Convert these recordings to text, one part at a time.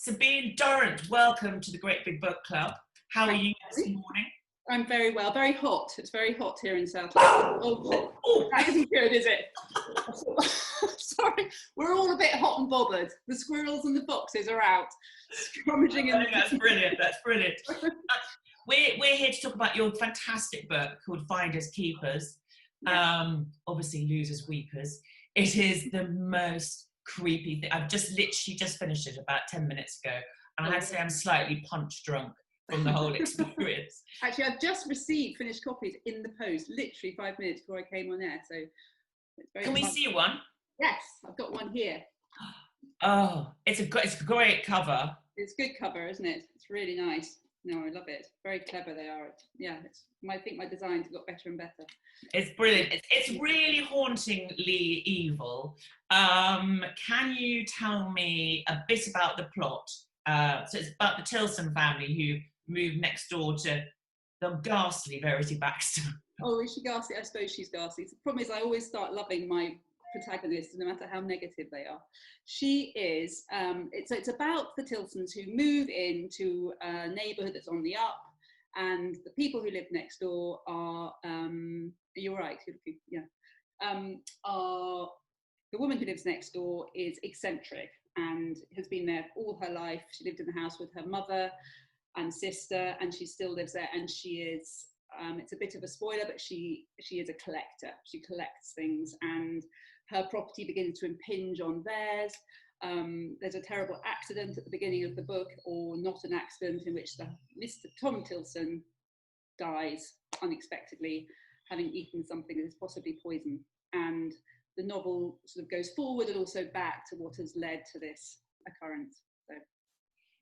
Sabine Durrant, welcome to the Great Big Book Club. How are you this morning? I'm very well, very hot. It's very hot here in South London. Oh, that isn't good, is it? Sorry, we're all a bit hot and bothered. The squirrels and the foxes are out, scrummaging in. That's brilliant, that's brilliant. We're here to talk about your fantastic book called Finders Keepers, obviously Losers Weepers. It is the most creepy thing. I've literally just finished it about 10 minutes ago, and I have to say I'm slightly punch drunk from the whole experience. Actually, I've just received finished copies in the post, literally 5 minutes before I came on air. So it's very Can we see one? Yes, I've got one here. Oh, it's a great cover. It's a good cover, isn't it? It's really nice. No, I love it. Very clever they are. Yeah, I think my designs got better and better. It's brilliant. It's really hauntingly evil. Can you tell me a bit about the plot? So it's about the Tilson family who moved next door to the ghastly Verity Baxter. Oh, is she ghastly? I suppose she's ghastly. The problem is I always start loving my protagonists, no matter how negative they are. She is, it's about the Tilsons who move into a neighbourhood that's on the up, and the people who live next door are, you're right, yeah, the woman who lives next door is eccentric and has been there all her life. She lived in the house with her mother and sister, and she still lives there, and she is, it's a bit of a spoiler, but she is a collector. She collects things, and her property begins to impinge on theirs. There's a terrible accident at the beginning of the book, or not an accident, in which Mr. Tom Tilson dies unexpectedly, having eaten something that is possibly poison. And the novel sort of goes forward and also back to what has led to this occurrence. So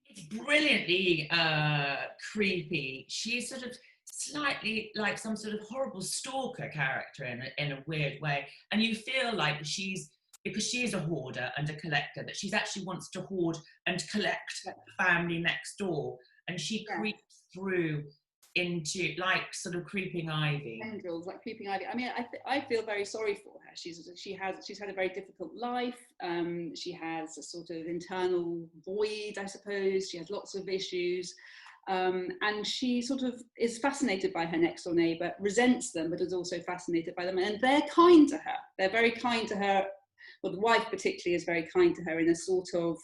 it's brilliantly creepy. She's sort of slightly like some sort of horrible stalker character in a weird way, and you feel like because she is a hoarder and a collector, that she's actually wants to hoard and collect the family next door, and she creeps through into like sort of creeping ivy. Tendrils, like creeping ivy. I mean, I feel very sorry for her. She's had a very difficult life. She has a sort of internal void, I suppose. She has lots of issues. And she sort of is fascinated by her next door neighbour, resents them, but is also fascinated by them. And they're kind to her. They're very kind to her. Well, the wife particularly is very kind to her in a sort of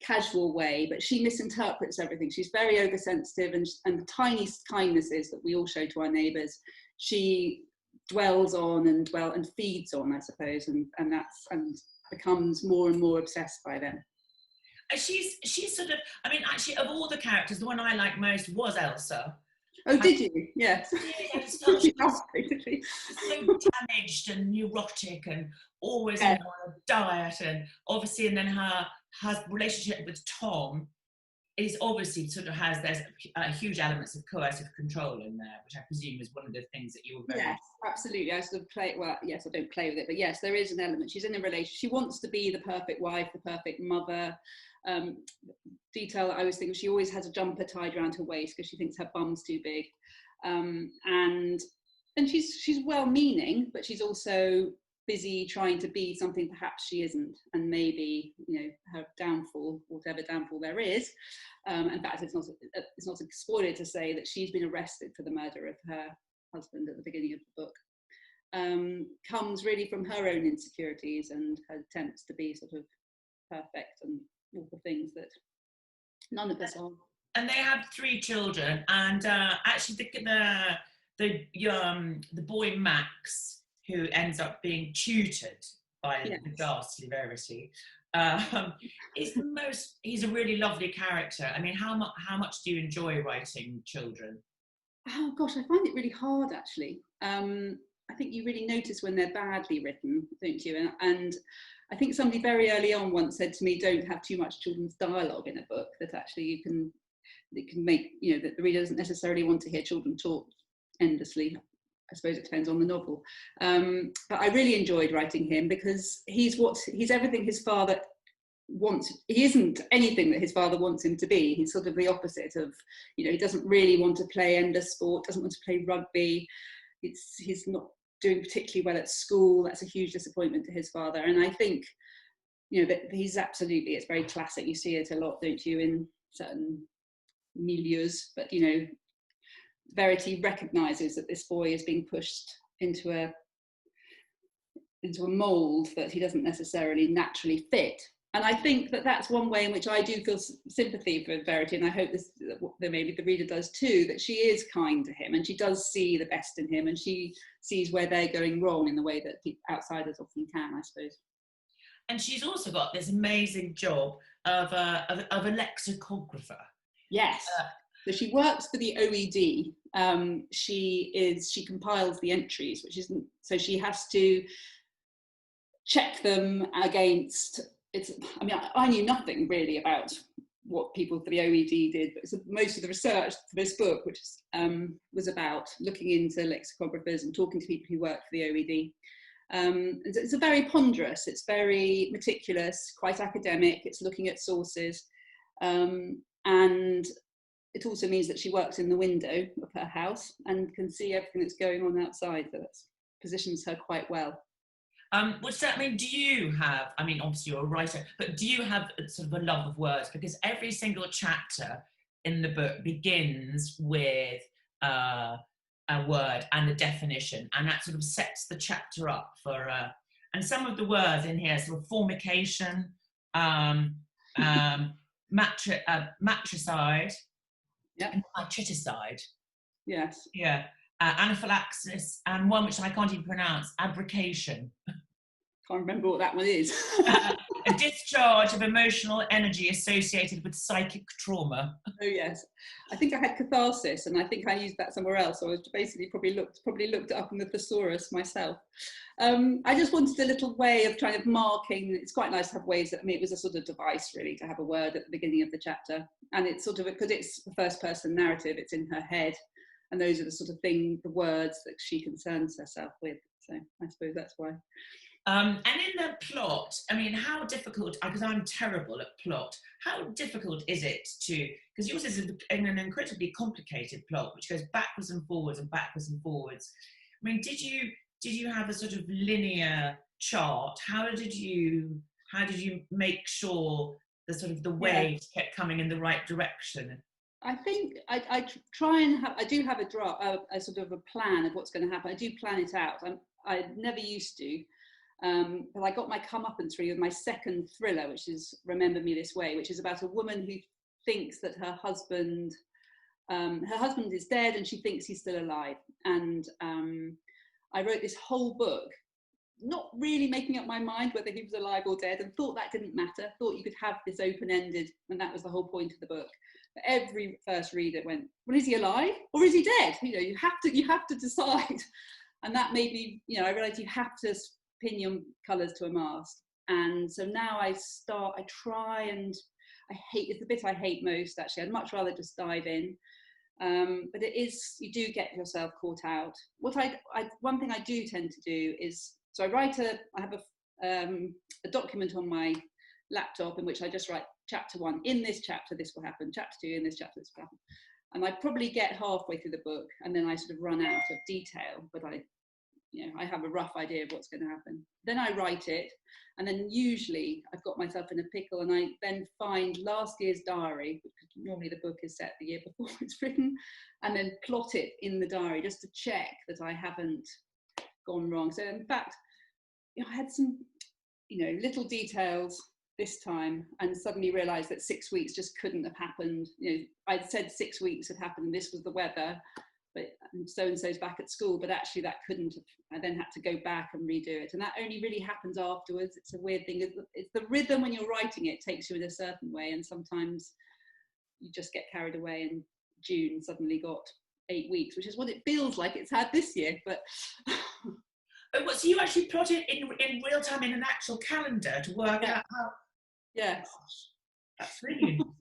casual way, but she misinterprets everything. She's very oversensitive, and the tiny kindnesses that we all show to our neighbours, she dwells on and feeds on, I suppose, and becomes more and more obsessed by them. She's sort of, I mean, actually, of all the characters, the one I liked most was Elsa. Oh, did you? Yes. So damaged and neurotic and always on a diet, and obviously, and then her relationship with Tom is obviously sort of there's huge elements of coercive control in there, which I presume is one of the things that you were very... Yes, absolutely. I sort of yes, I don't play with it, but yes, there is an element. She's in a relationship. She wants to be the perfect wife, the perfect mother. Detail I always think, she always has a jumper tied around her waist because she thinks her bum's too big, and she's well-meaning, but she's also busy trying to be something perhaps she isn't, and maybe, you know, her downfall, whatever downfall there is. In fact, it's not a spoiler to say that she's been arrested for the murder of her husband at the beginning of the book. Comes really from her own insecurities and her attempts to be sort of perfect and all the things that none of us are. And they have 3 children, and actually the boy Max, who ends up being tutored by the ghastly Verity, he's a really lovely character. I mean, how much do you enjoy writing children? Oh gosh, I find it really hard, actually. I think you really notice when they're badly written, don't you? And I think somebody very early on once said to me, don't have too much children's dialogue in a book, that actually it can make, you know, that the reader doesn't necessarily want to hear children talk endlessly. I suppose it depends on the novel. But I really enjoyed writing him because he's everything his father wants. He isn't anything that his father wants him to be. He's sort of the opposite of, you know, he doesn't really want to play endless sport, doesn't want to play rugby. He's not doing particularly well at school. That's a huge disappointment to his father. And I think you know, but he's absolutely, it's very classic. You see it a lot, don't you, in certain milieus, but you know, Verity recognises that this boy is being pushed into a mould that he doesn't necessarily naturally fit. And I think that that's one way in which I do feel sympathy for Verity, and I hope that maybe the reader does too, that she is kind to him and she does see the best in him, and she sees where they're going wrong in the way that outsiders often can, I suppose. And she's also got this amazing job of a lexicographer. Yes. So she works for the OED. She compiles the entries, which isn't, so she has to check them against, I mean, I knew nothing really about what people for the OED did, but most of the research for this book, which was about looking into lexicographers and talking to people who work for the OED. It's a very ponderous, it's very meticulous, quite academic, it's looking at sources, and it also means that she works in the window of her house and can see everything that's going on outside, so that positions her quite well. Which that mean, do you have, I mean, obviously you're a writer, but do you have sort of a love of words? Because every single chapter in the book begins with a word and a definition, and that sort of sets the chapter up for, and some of the words in here, sort of formication, matricide, yep. Matriticide. Yes. Yeah. Anaphylaxis, and one which I can't even pronounce, abrication. Can't remember what that one is. A discharge of emotional energy associated with psychic trauma. Oh yes, I think I had catharsis, and I think I used that somewhere else. So I was basically probably looked it up in the thesaurus myself. I just wanted a little way of kind of marking. It's quite nice to have ways that, I mean, it was a sort of device really to have a word at the beginning of the chapter, and it's sort of, because it's the first person narrative, it's in her head. And those are the sort of things, the words that she concerns herself with. So I suppose that's why. And in the plot, I mean, how difficult, because I'm terrible at plot, how difficult is it to, because yours is in an incredibly complicated plot, which goes backwards and forwards and backwards and forwards. I mean, did you have a sort of linear chart? How did you make sure the sort of the waves kept coming in the right direction? I think I try and have, I do have a sort of a plan of what's going to happen. I do plan it out. I never used to, but I got my comeuppance really with my second thriller, which is Remember Me This Way, which is about a woman who thinks that her husband is dead and she thinks he's still alive. And I wrote this whole book, not really making up my mind whether he was alive or dead, and thought that didn't matter, thought you could have this open-ended, and that was the whole point of the book. But every first reader went, well, is he alive or is he dead? You know, you have to decide. And that made me, you know, I realized you have to pin your colours to a mast. And so now I try, and it's the bit I hate most, actually. I'd much rather just dive in. But it is, you do get yourself caught out. One thing I do tend to do is, so I have a document on my laptop in which I just write chapter 1, in this chapter this will happen, chapter 2, in this chapter this will happen. And I probably get halfway through the book and then I sort of run out of detail, but I have a rough idea of what's going to happen. Then I write it, and then usually I've got myself in a pickle, and I then find last year's diary, because normally the book is set the year before it's written, and then plot it in the diary just to check that I haven't gone wrong. So in fact, I had some, little details this time, and suddenly realised that 6 weeks just couldn't have happened. I'd said 6 weeks had happened, and this was the weather, but so-and-so's back at school, but actually that couldn't have. I then had to go back and redo it, and that only really happens afterwards. It's a weird thing. It's the rhythm when you're writing it takes you in a certain way, and sometimes you just get carried away, and June suddenly got 8 weeks, which is what it feels like it's had this year. But so you actually plot it in real time in an actual calendar to work out how. Yes. Gosh, that's really interesting.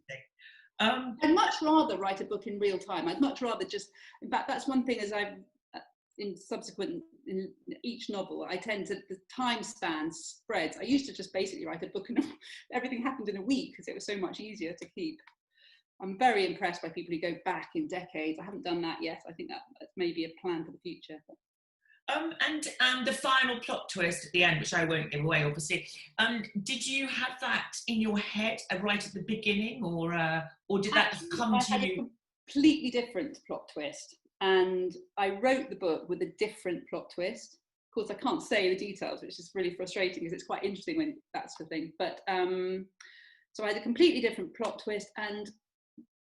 I'd much rather write a book in real time. I'd much rather just, in fact, that's one thing as I've, in each novel, I tend to, the time span spreads. I used to just basically write a book and everything happened in a week because it was so much easier to keep. I'm very impressed by people who go back in decades. I haven't done that yet. I think that may be a plan for the future. And the final plot twist at the end, which I won't give away, obviously, did you have that in your head right at the beginning, or did that just come to you? A completely different plot twist, and I wrote the book with a different plot twist. Of course, I can't say the details, which is really frustrating because it's quite interesting when that's the thing. But so I had a completely different plot twist, and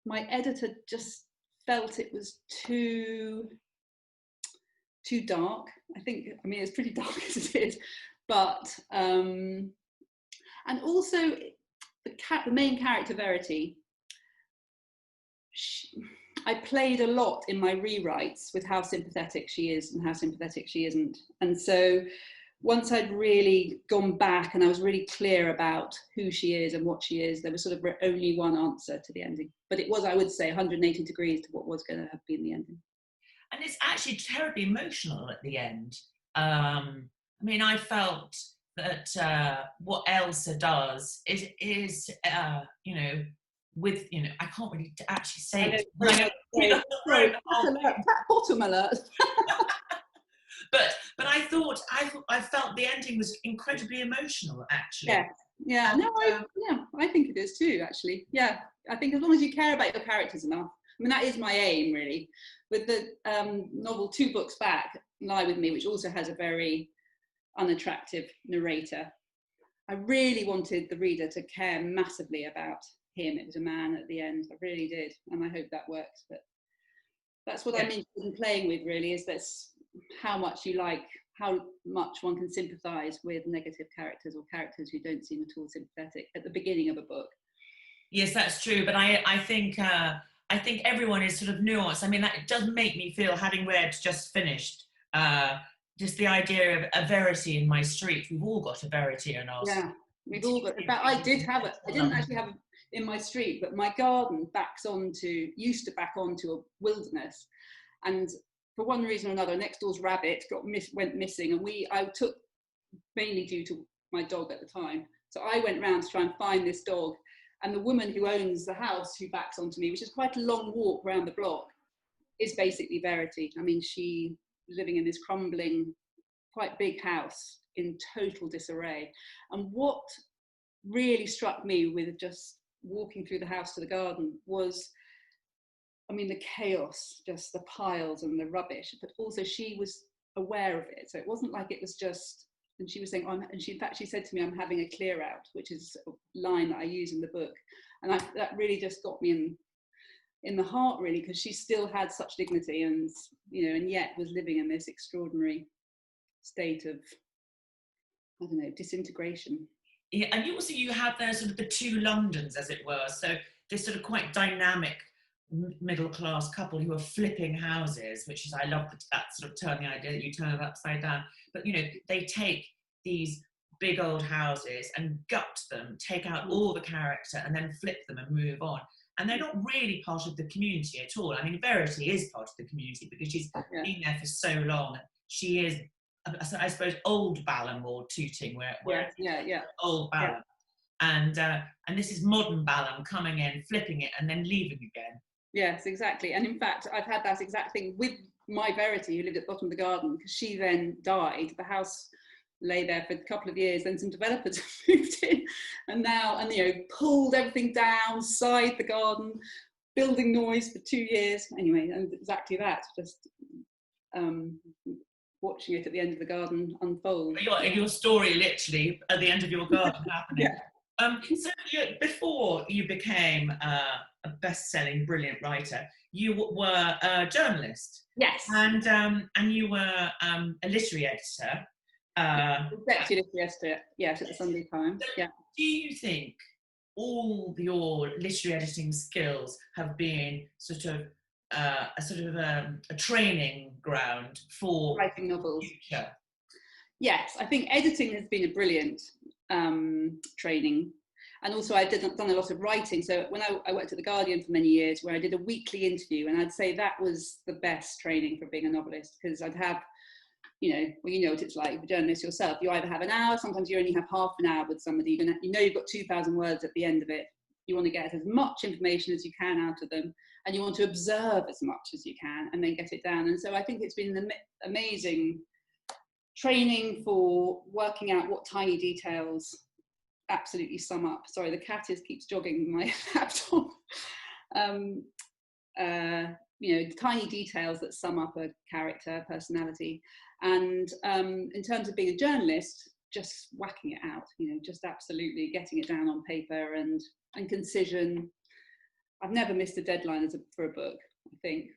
my editor just felt it was too dark. I mean, it's pretty dark as it is, but and also the main character, Verity, I played a lot in my rewrites with how sympathetic she is and how sympathetic she isn't. And so once I'd really gone back and I was really clear about who she is and what she is, there was sort of only one answer to the ending. But it was, I would say, 180 degrees to what was going to have been the ending. And it's actually terribly emotional at the end. I mean, I felt that what Elsa does is you know, with, you know, I can't really actually say it. Bottom alert. But I felt the ending was incredibly emotional, actually. Yeah. I think it is too, actually. Yeah, I think as long as you care about your characters enough. I mean, that is my aim, really. With the novel 2 books back, Lie With Me, which also has a very unattractive narrator, I really wanted the reader to care massively about him. It was a man at the end. I really did, and I hope that works. But that's what I'm interested in playing with, really, is that's how much one can sympathise with negative characters or characters who don't seem at all sympathetic at the beginning of a book. Yes, that's true. But I think everyone is sort of nuanced. I mean, that does make me feel, having read just finished, just the idea of a Verity in my street. We've all got a Verity in our street. Yeah, we've all got. In fact, I did have it. I didn't actually have it in my street, but my garden used to back onto a wilderness, and for one reason or another, next door's rabbit went missing, and I took, mainly due to my dog at the time. So I went round to try and find this dog. And the woman who owns the house, who backs onto me, which is quite a long walk around the block, is basically Verity. I mean, she was living in this crumbling, quite big house in total disarray. And what really struck me with just walking through the house to the garden was, I mean, the chaos, just the piles and the rubbish, but also she was aware of it. So it wasn't like it was just, and she was saying, in fact, she said to me, I'm having a clear out, which is a line that I use in the book. And that really just got me in the heart, really, because she still had such dignity and, you know, and yet was living in this extraordinary state of, I don't know, disintegration. Yeah, and you have there sort of the 2 Londons, as it were. So this sort of quite dynamic middle-class couple who are flipping houses, which is, I love that sort of turn, the idea that you turn it upside down. But, you know, they take these big old houses and gut them, take out all the character, and then flip them and move on. And they're not really part of the community at all. I mean, Verity is part of the community because she's been there for so long. She is, I suppose, old Balham or Tooting, where old Balham. And this is modern Balham coming in, flipping it, and then leaving again. Yes, exactly. And in fact, I've had that exact thing with my Verity, who lived at the bottom of the garden, because she then died. The house lay there for a couple of years, then some developers moved in, and you know, pulled everything down, side the garden, building noise for 2 years. Anyway, and exactly that, just watching it at the end of the garden unfold. Your story literally at the end of your garden happening. So before you became a best-selling, brilliant writer, you were a journalist. Yes. And you were a literary editor. Deputy literary editor, yes, at the Sunday Times. Yeah. Do you think all your literary editing skills have been sort of a training ground for writing novels? Future? Yes, I think editing has been a brilliant training. And also I've done a lot of writing. So when I worked at The Guardian for many years, where I did a weekly interview, and I'd say that was the best training for being a novelist, because I'd have, you know what it's like, a journalist yourself. You either have an hour, sometimes you only have half an hour with somebody. You know you've got 2,000 words at the end of it. You want to get as much information as you can out of them, and you want to observe as much as you can and then get it down. And so I think it's been an amazing training for working out what tiny details absolutely sum up. Sorry, the cat keeps jogging my laptop. You know, tiny details that sum up a character, personality. And in terms of being a journalist, just whacking it out, you know, just absolutely getting it down on paper and concision. I've never missed a deadline for a book, I think.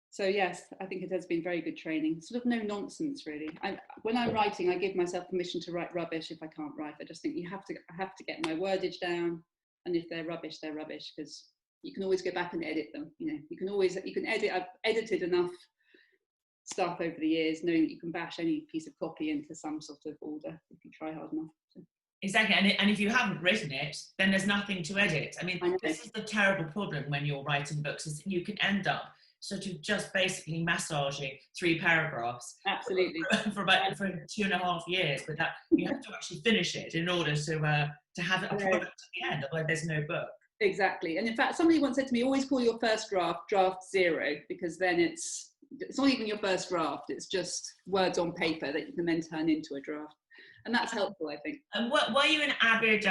So yes, I think it has been very good training. Sort of no nonsense, really. When I'm writing, I give myself permission to write rubbish if I can't write. I just think I have to get my wordage down, and if they're rubbish, they're rubbish, because you can always go back and edit them. You know, you can edit. I've edited enough stuff over the years, knowing that you can bash any piece of copy into some sort of order if you try hard enough. So. Exactly, and if you haven't written it, then there's nothing to edit. I mean, this is the terrible problem when you're writing books, is you can end up sort of just basically massaging 3 paragraphs. Absolutely. for 2.5 years, but that you have to actually finish it in order to have a product at the end. Otherwise, there's no book. Exactly, and in fact, somebody once said to me, "Always call your first draft 0, because then it's not even your first draft; it's just words on paper that you can then turn into a draft." And that's helpful, I think. And were you an avid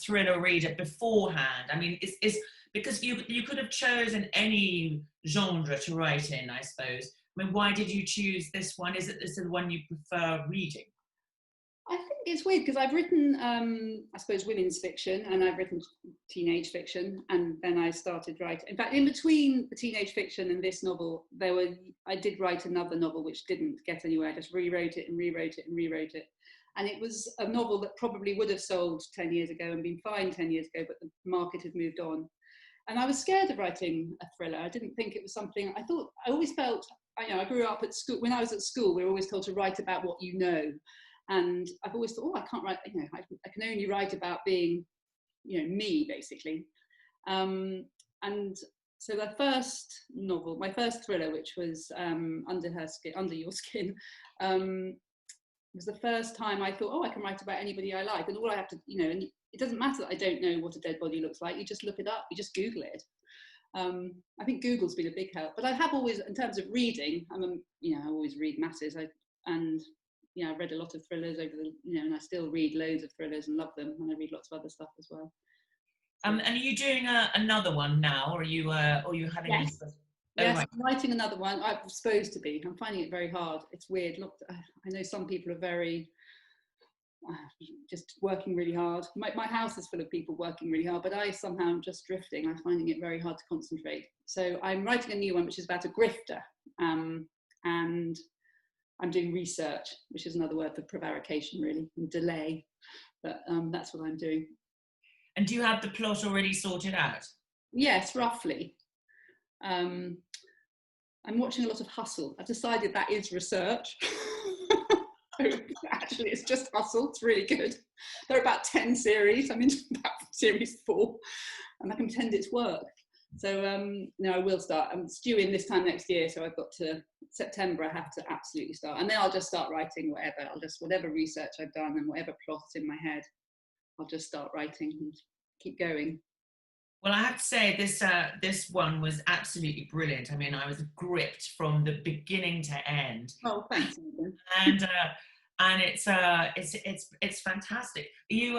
thriller reader beforehand? I mean, is because you could have chosen any genre to write in, I suppose. I mean, why did you choose this one? Is it the one you prefer reading? I think it's weird because I've written, I suppose, women's fiction, and I've written teenage fiction, and then I started writing. In fact, in between the teenage fiction and this novel, I did write another novel which didn't get anywhere. I just rewrote it and rewrote it and rewrote it. And it was a novel that probably would have sold 10 years ago and been fine 10 years ago, but the market had moved on. And I was scared of writing a thriller. I didn't think it was something, I always felt, I grew up at school. When I was at school, we were always told to write about what you know. And I've always thought, I can't write, I can only write about being, me, basically. And so the first novel, my first thriller, which was Under Your Skin, was the first time I thought, I can write about anybody I like. And all I have to, and it doesn't matter that I don't know what a dead body looks like. You just look it up, you just Google it. I think Google's been a big help. But I have always, in terms of reading, I always read masses. I've read a lot of thrillers over the, and I still read loads of thrillers and love them. And I read lots of other stuff as well. And are you doing another one now, or are you having? Yes. Yes, right. I'm writing another one. I'm supposed to be. I'm finding it very hard. It's weird. Look, I know some people are very just working really hard. My house is full of people working really hard, but I somehow am just drifting. I'm finding it very hard to concentrate. So I'm writing a new one, which is about a grifter, and I'm doing research, which is another word for prevarication, really, and delay. But that's what I'm doing. And do you have the plot already sorted out? Yes, roughly. I'm watching a lot of Hustle. I've decided that is research. Actually, it's just Hustle. It's really good. There are about 10 series. I'm into about series 4, and I can pretend it's work. So I will start. I'm due in this time next year, so I've got to September. I have to absolutely start, and then I'll just start writing whatever. Whatever research I've done and whatever plot's in my head, I'll just start writing and keep going. Well, I have to say this one was absolutely brilliant. I mean, I was gripped from the beginning to end. Oh, thanks. And it's fantastic. Do you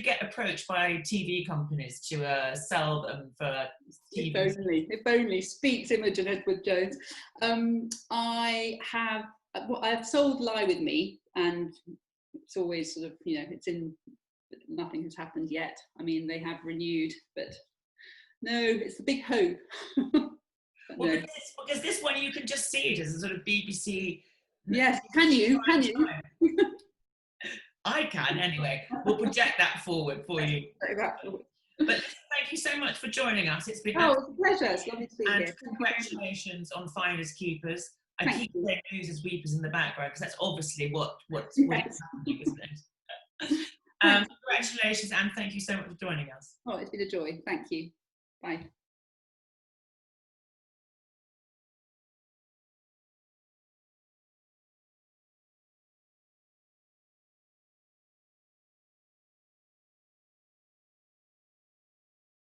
get approached by TV companies to sell them for TV? If only. Speaks Imogen Edward Jones. I've sold Lie With Me, and it's always sort of it's in. Nothing has happened yet. I mean, they have renewed, but no, it's a big hope. Well, no. Because this one, you can just see it as a sort of BBC. Yes, can you? I can, anyway. We'll project that forward for you. But thank you so much for joining us. It's been it's a pleasure. It's lovely to be here. And congratulations on Finders Keepers. I keep saying Losers Weepers in the background because that's obviously what's happening, isn't it? Congratulations, and thank you so much for joining us. Oh, it's been a joy. Thank you. Bye.